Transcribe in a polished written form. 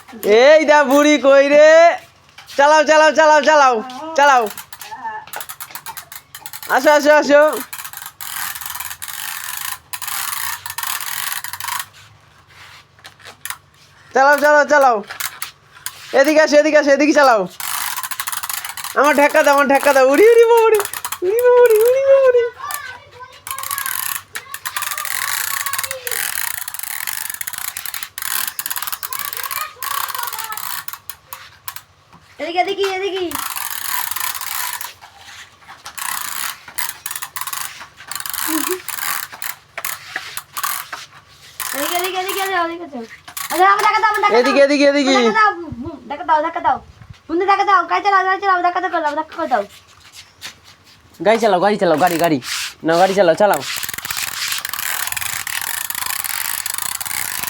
এই দা বুড়ি কই রে চালাও চালাও চালাও চালাও চালাও আসো আসো আসো চালাও চালাও চালাও এদিকে আসো এদিকে আসো এদিকে চালাও আমার ঢাকা দাও উড়ি উড়ি বাবুরি উড়ি বাবুরি উড়ি বাবুরি এদিকে এদিকে এদিকে এদিকে এদিকে এদিকে এদিকে আচ্ছা আমার দেখা দাও এদিকে এদিকে এদিকে দেখা দাও বন্ধু দেখা দাও গাড়ি চালাও দেখা দাও গাড়ি চালাও গাড়ি চালাও গাড়ি চালাও গাড়ি গাড়ি না গাড়ি চালাও চালাও